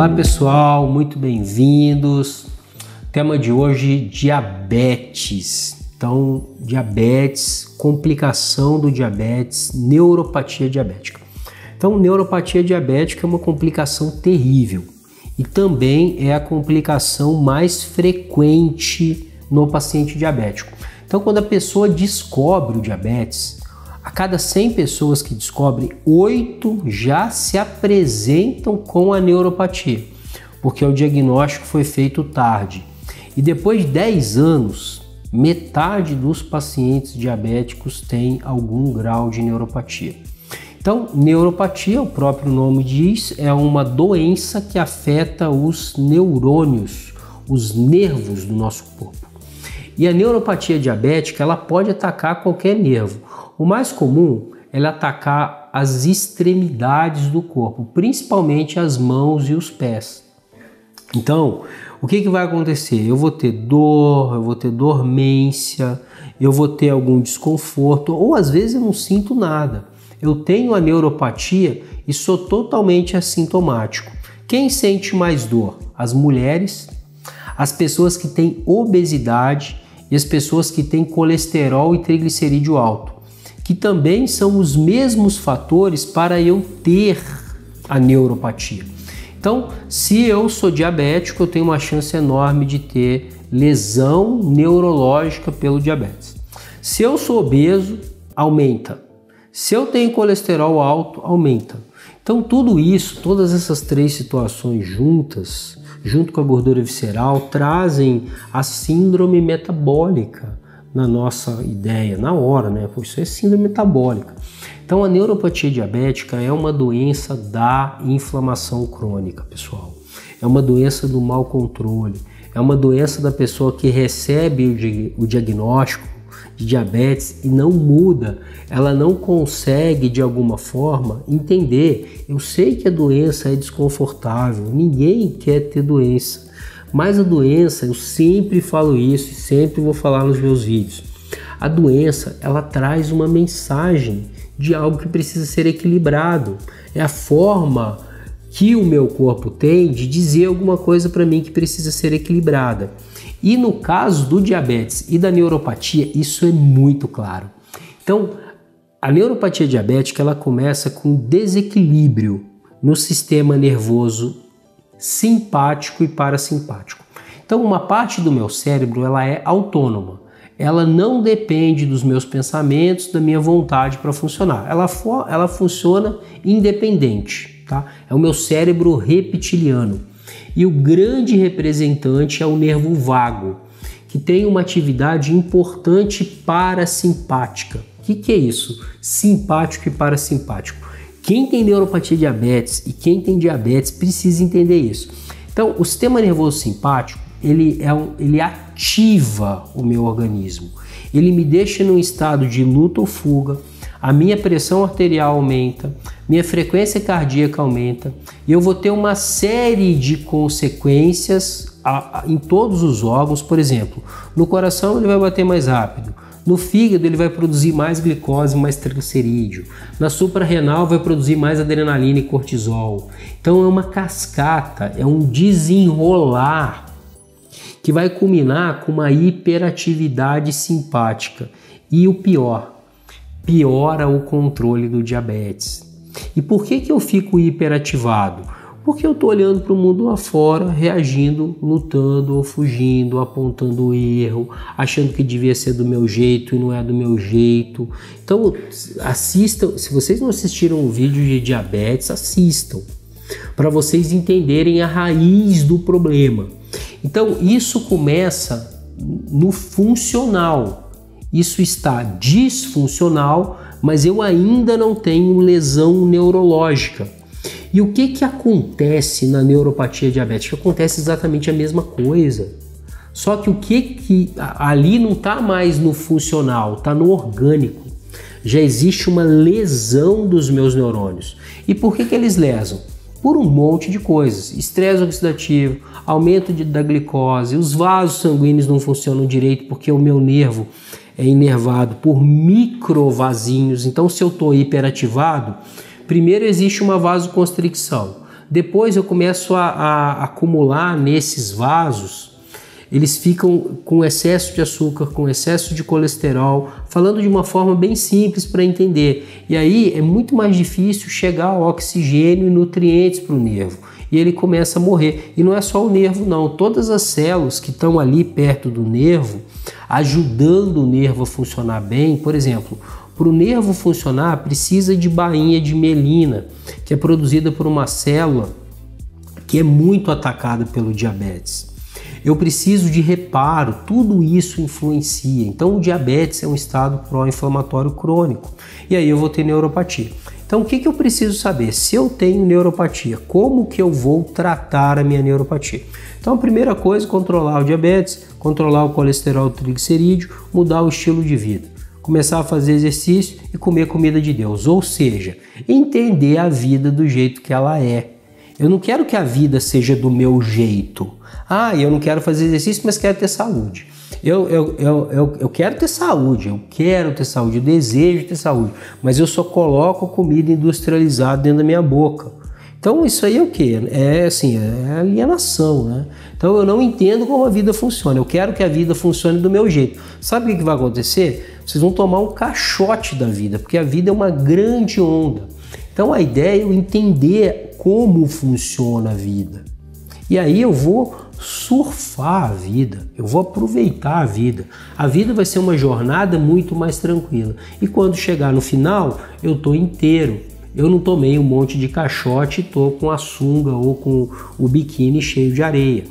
Olá pessoal, muito bem-vindos. Tema de hoje, diabetes. Então, diabetes, complicação do diabetes, neuropatia diabética. Então, neuropatia diabética é uma complicação terrível e também é a complicação mais frequente no paciente diabético. Então, quando a pessoa descobre o diabetes, a cada 100 pessoas que descobrem, 8 já se apresentam com a neuropatia, porque o diagnóstico foi feito tarde. E depois de 10 anos, metade dos pacientes diabéticos tem algum grau de neuropatia. Então, neuropatia, o próprio nome diz, é uma doença que afeta os neurônios, os nervos do nosso corpo. E a neuropatia diabética, ela pode atacar qualquer nervo. O mais comum é atacar as extremidades do corpo, principalmente as mãos e os pés. Então, o que vai acontecer? Eu vou ter dor, eu vou ter dormência, eu vou ter algum desconforto, ou às vezes eu não sinto nada. Eu tenho a neuropatia e sou totalmente assintomático. Quem sente mais dor? As mulheres, as pessoas que têm obesidade e as pessoas que têm colesterol e triglicerídeo alto, que também são os mesmos fatores para eu ter a neuropatia. Então, se eu sou diabético, eu tenho uma chance enorme de ter lesão neurológica pelo diabetes. Se eu sou obeso, aumenta. Se eu tenho colesterol alto, aumenta. Então, tudo isso, todas essas 3 situações juntas, junto com a gordura visceral, trazem a síndrome metabólica na nossa ideia, na hora, né? Porque isso é síndrome metabólica. Então, a neuropatia diabética é uma doença da inflamação crônica, pessoal. É uma doença do mau controle. É uma doença da pessoa que recebe o diagnóstico de diabetes e não muda. Ela não consegue, de alguma forma, entender. Eu sei que a doença é desconfortável. Ninguém quer ter doença. Mas a doença, eu sempre falo isso e sempre vou falar nos meus vídeos. A doença, ela traz uma mensagem de algo que precisa ser equilibrado. É a forma que o meu corpo tem de dizer alguma coisa para mim que precisa ser equilibrada. E no caso do diabetes e da neuropatia, isso é muito claro. Então, a neuropatia diabética, ela começa com desequilíbrio no sistema nervoso simpático e parasimpático. Então, uma parte do meu cérebro, ela é autônoma. Ela não depende dos meus pensamentos, da minha vontade para funcionar. Ela funciona independente, tá? É o meu cérebro reptiliano. E o grande representante é o nervo vago, que tem uma atividade importante parasimpática. O que é isso? Simpático e parasimpático. Quem tem neuropatia diabetes e quem tem diabetes precisa entender isso. Então, o sistema nervoso simpático, ele ativa o meu organismo. Ele me deixa num estado de luta ou fuga, a minha pressão arterial aumenta, minha frequência cardíaca aumenta e eu vou ter uma série de consequências em todos os órgãos. Por exemplo, no coração ele vai bater mais rápido. No fígado ele vai produzir mais glicose, mais triglicerídeo. Na suprarrenal vai produzir mais adrenalina e cortisol. Então é uma cascata, é um desenrolar que vai culminar com uma hiperatividade simpática. E o pior, piora o controle do diabetes. E por que eu fico hiperativado? Porque eu estou olhando para o mundo lá fora, reagindo, lutando ou fugindo, apontando o erro, achando que devia ser do meu jeito e não é do meu jeito. Então assistam, se vocês não assistiram o vídeo de diabetes, assistam, para vocês entenderem a raiz do problema. Então isso começa no funcional, isso está disfuncional, mas eu ainda não tenho lesão neurológica. E o que acontece na neuropatia diabética? Acontece exatamente a mesma coisa. Só que o que ali não está mais no funcional, está no orgânico. Já existe uma lesão dos meus neurônios. E por que eles lesam? Por um monte de coisas. Estresse oxidativo, aumento da glicose, os vasos sanguíneos não funcionam direito porque o meu nervo é inervado por microvasinhos. Então, se eu estou hiperativado, primeiro existe uma vasoconstricção, Depois eu começo a acumular nesses vasos, eles ficam com excesso de açúcar, com excesso de colesterol, falando de uma forma bem simples para entender. E aí é muito mais difícil chegar ao oxigênio e nutrientes para o nervo. E ele começa a morrer. E não é só o nervo não, todas as células que estão ali perto do nervo, ajudando o nervo a funcionar bem. Por exemplo, para o nervo funcionar precisa de bainha de mielina, que é produzida por uma célula que é muito atacada pelo diabetes. Eu preciso de reparo, tudo isso influencia. Então o diabetes é um estado pró-inflamatório crônico e aí eu vou ter neuropatia. Então o que eu preciso saber? Se eu tenho neuropatia, como que eu vou tratar a minha neuropatia? Então a primeira coisa, controlar o diabetes, controlar o colesterol triglicerídeo, mudar o estilo de vida. Começar a fazer exercício e comer comida de Deus, ou seja, entender a vida do jeito que ela é. Eu não quero que a vida seja do meu jeito. Eu não quero fazer exercício, mas quero ter saúde. Eu quero ter saúde, eu desejo ter saúde, mas eu só coloco comida industrializada dentro da minha boca. Então isso aí é o quê? É alienação, né? Então eu não entendo como a vida funciona, eu quero que a vida funcione do meu jeito. Sabe o que vai acontecer? Vocês vão tomar um caixote da vida, porque a vida é uma grande onda. Então a ideia é eu entender como funciona a vida. E aí eu vou surfar a vida, eu vou aproveitar a vida. A vida vai ser uma jornada muito mais tranquila. E quando chegar no final, eu estou inteiro. Eu não tomei um monte de caixote e estou com a sunga ou com o biquíni cheio de areia.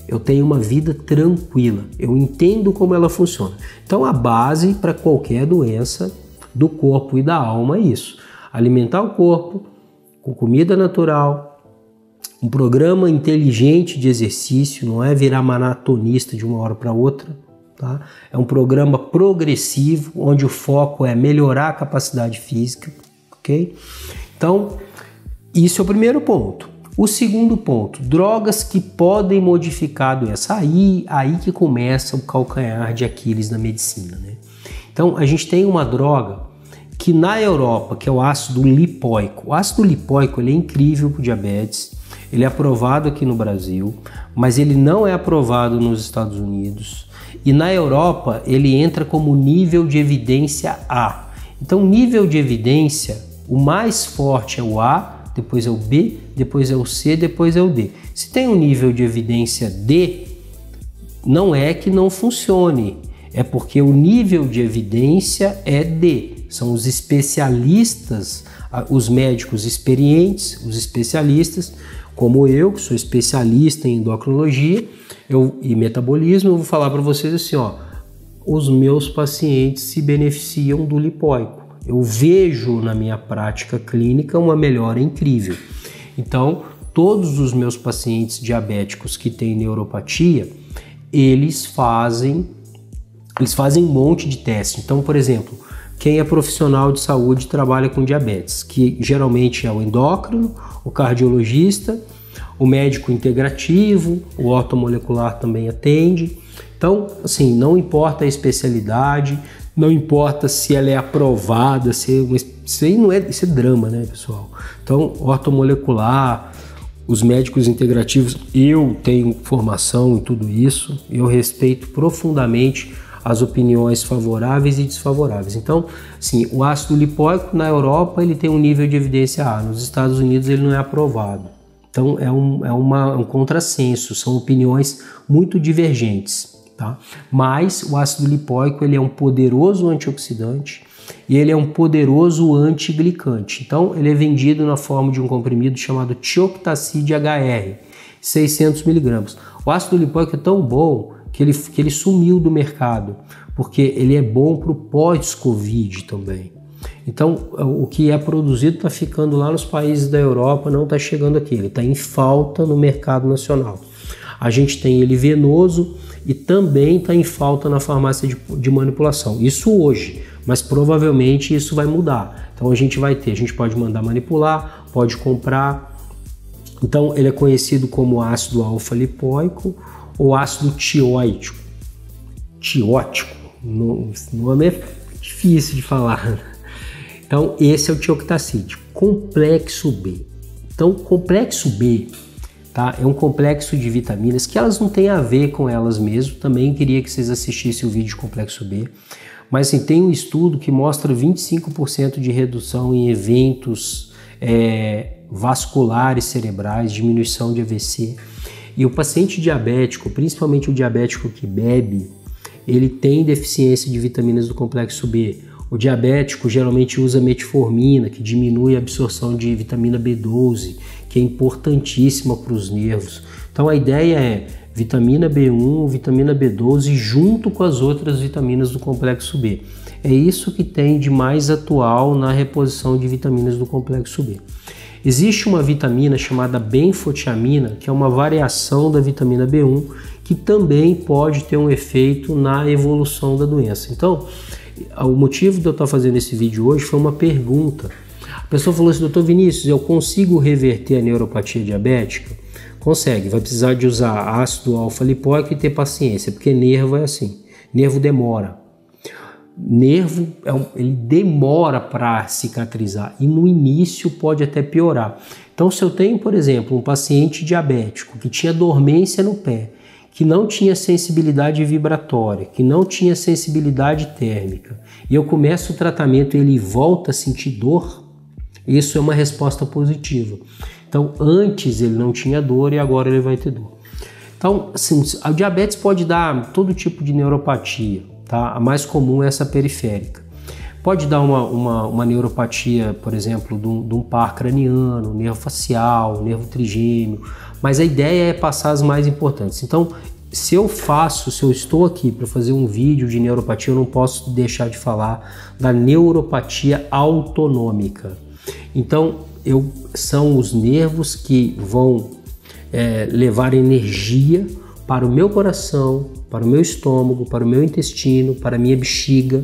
Eu tenho uma vida tranquila, eu entendo como ela funciona. Então a base para qualquer doença do corpo e da alma é isso. Alimentar o corpo com comida natural, um programa inteligente de exercício, não é virar maratonista de uma hora para outra, tá? É um programa progressivo, onde o foco é melhorar a capacidade física, ok? Então, isso é o primeiro ponto. O segundo ponto, drogas que podem modificar a doença. Aí que começa o calcanhar de Aquiles na medicina, né? Então, a gente tem uma droga que na Europa, que é o ácido lipoico. O ácido lipoico ele é incrível para o diabetes, ele é aprovado aqui no Brasil, mas ele não é aprovado nos Estados Unidos. E na Europa ele entra como nível de evidência A. Então nível de evidência, o mais forte é o A, depois é o B, depois é o C, depois é o D. Se tem um nível de evidência D, não é que não funcione, é porque o nível de evidência é D. São os especialistas, os médicos experientes, os especialistas, como eu, que sou especialista em endocrinologia e metabolismo, eu vou falar para vocês assim, os meus pacientes se beneficiam do lipoico. Eu vejo na minha prática clínica uma melhora incrível. Então, todos os meus pacientes diabéticos que têm neuropatia, eles fazem um monte de teste. Então, por exemplo, quem é profissional de saúde trabalha com diabetes, que geralmente é o endócrino, o cardiologista, o médico integrativo, o ortomolecular também atende. Então, assim, não importa a especialidade, não importa se ela é aprovada, isso é drama, né, pessoal? Então, ortomolecular, os médicos integrativos, eu tenho formação em tudo isso, eu respeito profundamente as opiniões favoráveis e desfavoráveis. Então, sim, o ácido lipoico na Europa ele tem um nível de evidência A, nos Estados Unidos ele não é aprovado. Então é um contrassenso, são opiniões muito divergentes, tá? Mas o ácido lipoico ele é um poderoso antioxidante e ele é um poderoso antiglicante. Então ele é vendido na forma de um comprimido chamado Tioctacid HR, 600 mg. O ácido lipoico é tão bom que ele sumiu do mercado, porque ele é bom para o pós-Covid também. Então, o que é produzido está ficando lá nos países da Europa, não está chegando aqui, ele está em falta no mercado nacional. A gente tem ele venoso e também está em falta na farmácia de manipulação. Isso hoje, mas provavelmente isso vai mudar. Então a gente pode mandar manipular, pode comprar. Então ele é conhecido como ácido alfa-lipoico, ou ácido tiótico. O nome é difícil de falar. Então, esse é o tioctacid, complexo B. Então, complexo B, tá? É um complexo de vitaminas que elas não têm a ver com elas mesmo. Também queria que vocês assistissem o vídeo de complexo B. Mas assim, tem um estudo que mostra 25% de redução em eventos vasculares cerebrais, diminuição de AVC. E o paciente diabético, principalmente o diabético que bebe, ele tem deficiência de vitaminas do complexo B. O diabético geralmente usa metformina, que diminui a absorção de vitamina B12, que é importantíssima para os nervos. Então a ideia é vitamina B1, vitamina B12 junto com as outras vitaminas do complexo B. É isso que tem de mais atual na reposição de vitaminas do complexo B. Existe uma vitamina chamada benfotiamina, que é uma variação da vitamina B1, que também pode ter um efeito na evolução da doença. Então, o motivo de eu estar fazendo esse vídeo hoje foi uma pergunta. A pessoa falou assim: doutor Vinícius, eu consigo reverter a neuropatia diabética? Consegue, vai precisar de usar ácido alfa-lipoico e ter paciência, porque nervo é assim, nervo demora. Nervo, ele demora para cicatrizar e no início pode até piorar. Então, se eu tenho, por exemplo, um paciente diabético que tinha dormência no pé, que não tinha sensibilidade vibratória, que não tinha sensibilidade térmica, e eu começo o tratamento e ele volta a sentir dor, isso é uma resposta positiva. Então, antes ele não tinha dor e agora ele vai ter dor. Então, assim, a diabetes pode dar todo tipo de neuropatia, tá? A mais comum é essa periférica. Pode dar uma neuropatia, por exemplo, de um par craniano, nervo facial, nervo trigêmeo, mas a ideia é passar as mais importantes. Então, se eu estou aqui para fazer um vídeo de neuropatia, eu não posso deixar de falar da neuropatia autonômica. Então, são os nervos que vão levar energia para o meu coração, para o meu estômago, para o meu intestino, para a minha bexiga.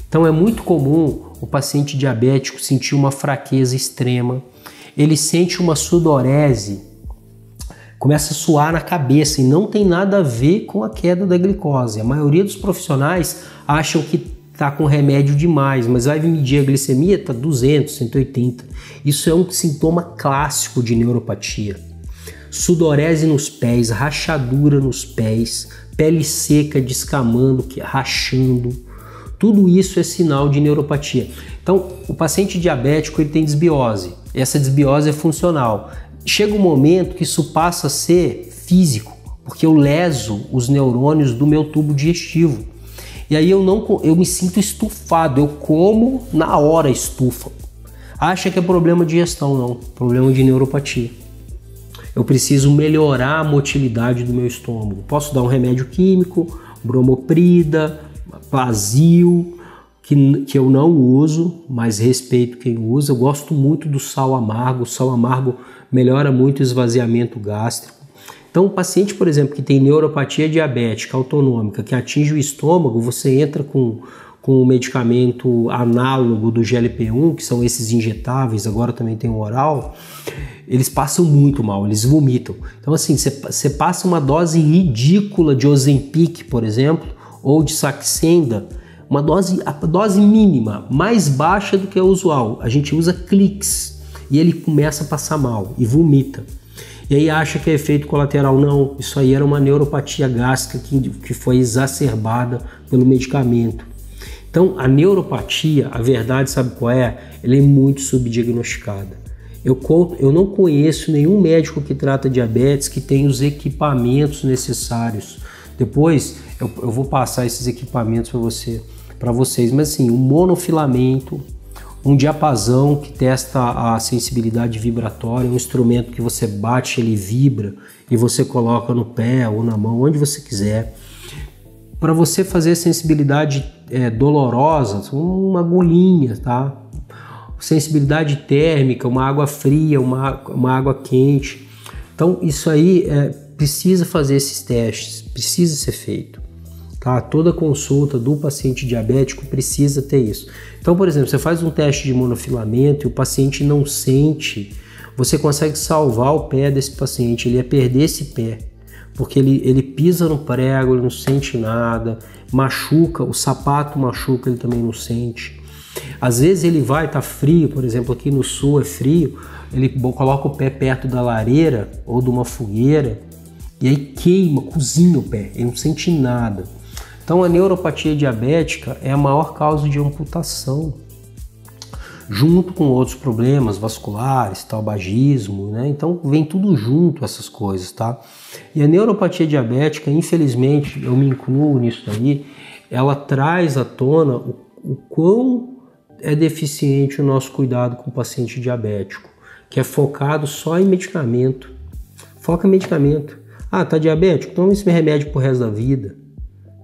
Então é muito comum o paciente diabético sentir uma fraqueza extrema, ele sente uma sudorese, começa a suar na cabeça e não tem nada a ver com a queda da glicose. A maioria dos profissionais acham que está com remédio demais, mas vai medir a glicemia, está 200, 180. Isso é um sintoma clássico de neuropatia. Sudorese nos pés, rachadura nos pés, pele seca descamando, rachando. Tudo isso é sinal de neuropatia. Então, o paciente diabético ele tem desbiose. Essa desbiose é funcional. Chega um momento que isso passa a ser físico, porque eu leso os neurônios do meu tubo digestivo. E aí eu me sinto estufado, eu como na hora estufa. Acha que é problema de digestão, não, problema de neuropatia. Eu preciso melhorar a motilidade do meu estômago. Posso dar um remédio químico, bromoprida, Plasil, que eu não uso, mas respeito quem usa. Eu gosto muito do sal amargo. O sal amargo melhora muito o esvaziamento gástrico. Então, o paciente, por exemplo, que tem neuropatia diabética autonômica, que atinge o estômago, você entra com um medicamento análogo do GLP-1, que são esses injetáveis, agora também tem o oral, eles passam muito mal, eles vomitam. Então, assim, você passa uma dose ridícula de Ozempic, por exemplo, ou de Saxenda, a dose mínima, mais baixa do que a usual. A gente usa Clix e ele começa a passar mal e vomita. E aí acha que é efeito colateral. Não, isso aí era uma neuropatia gástrica que foi exacerbada pelo medicamento. Então, a neuropatia, a verdade, sabe qual é? Ela é muito subdiagnosticada. Eu não conheço nenhum médico que trata diabetes que tem os equipamentos necessários. Depois eu vou passar esses equipamentos para vocês. Mas assim, um monofilamento, um diapasão que testa a sensibilidade vibratória, um instrumento que você bate, ele vibra e você coloca no pé ou na mão, onde você quiser. Para você fazer sensibilidade dolorosa, uma agulhinha, tá? Sensibilidade térmica, uma água fria, uma água quente. Então isso aí precisa fazer esses testes, precisa ser feito. Tá? Toda consulta do paciente diabético precisa ter isso. Então, por exemplo, você faz um teste de monofilamento e o paciente não sente, você consegue salvar o pé desse paciente, ele ia perder esse pé, porque ele pisa no prego, ele não sente nada, machuca, o sapato machuca, ele também não sente. Às vezes ele vai estar frio, por exemplo, aqui no sul é frio, ele coloca o pé perto da lareira ou de uma fogueira e aí queima, cozinha o pé, ele não sente nada. Então a neuropatia diabética é a maior causa de amputação, junto com outros problemas vasculares, tabagismo, né? Então vem tudo junto essas coisas, tá? E a neuropatia diabética, infelizmente, eu me incluo nisso daí, ela traz à tona o quão é deficiente o nosso cuidado com o paciente diabético, que é focado só em medicamento. Foca em medicamento. Ah, tá diabético? Toma esse remédio pro resto da vida.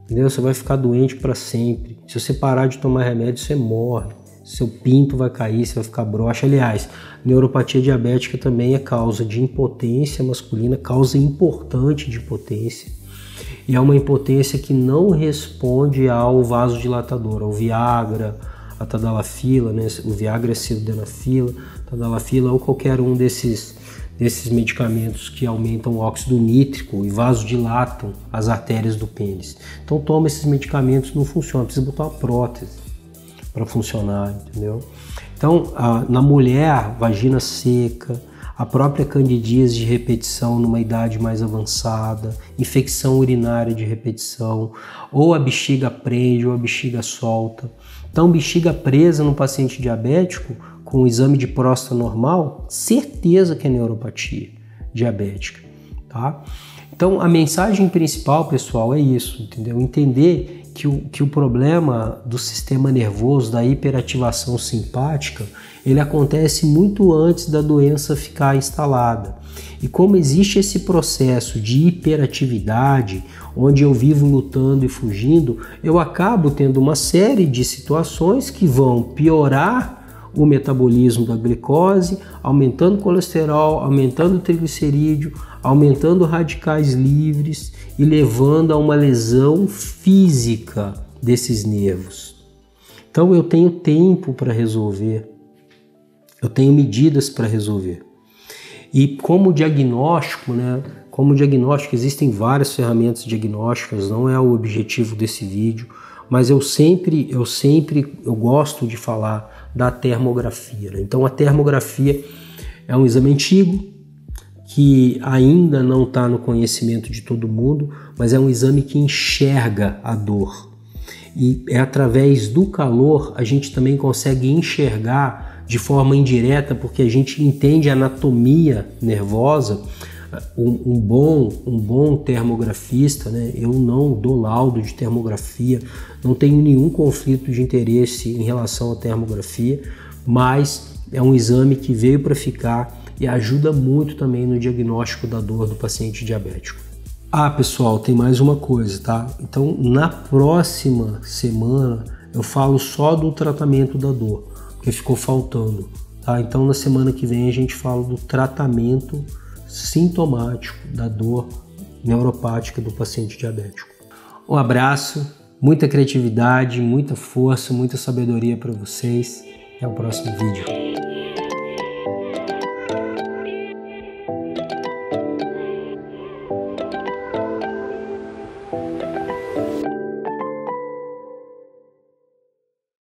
Entendeu? Você vai ficar doente para sempre. Se você parar de tomar remédio, você morre. Seu pinto vai cair, você vai ficar broxa. Aliás, neuropatia diabética também é causa de impotência masculina, causa importante de impotência. E é uma impotência que não responde ao vasodilatador, ao Viagra, a tadalafila, né? O Viagra é sildenafila, tadalafila ou qualquer um desses medicamentos que aumentam o óxido nítrico e vasodilatam as artérias do pênis. Então toma esses medicamentos, não funciona, precisa botar uma prótese para funcionar, entendeu? Então na mulher, vagina seca, a própria candidíase de repetição numa idade mais avançada, infecção urinária de repetição, ou a bexiga prende ou a bexiga solta. Então bexiga presa no paciente diabético com o exame de próstata normal, certeza que é neuropatia diabética, tá? Então a mensagem principal, pessoal, é isso, entendeu? Entender que o problema do sistema nervoso, da hiperativação simpática, ele acontece muito antes da doença ficar instalada. E como existe esse processo de hiperatividade, onde eu vivo lutando e fugindo, eu acabo tendo uma série de situações que vão piorar o metabolismo da glicose, aumentando o colesterol, aumentando o triglicerídeo, aumentando radicais livres e levando a uma lesão física desses nervos. Então eu tenho tempo para resolver, eu tenho medidas para resolver. E como diagnóstico, né? Como diagnóstico, existem várias ferramentas diagnósticas, não é o objetivo desse vídeo, mas eu gosto de falar da termografia, né? Então a termografia é um exame antigo que ainda não está no conhecimento de todo mundo, mas é um exame que enxerga a dor. E é através do calor a gente também consegue enxergar de forma indireta, porque a gente entende a anatomia nervosa. Um bom termografista, né? Eu não dou laudo de termografia, não tenho nenhum conflito de interesse em relação à termografia, mas é um exame que veio para ficar e ajuda muito também no diagnóstico da dor do paciente diabético. Ah, pessoal, tem mais uma coisa, tá? Então, na próxima semana eu falo só do tratamento da dor, porque ficou faltando, tá? Então, na semana que vem a gente fala do tratamento sintomático da dor neuropática do paciente diabético. Um abraço, muita criatividade, muita força, muita sabedoria para vocês. Até o próximo vídeo.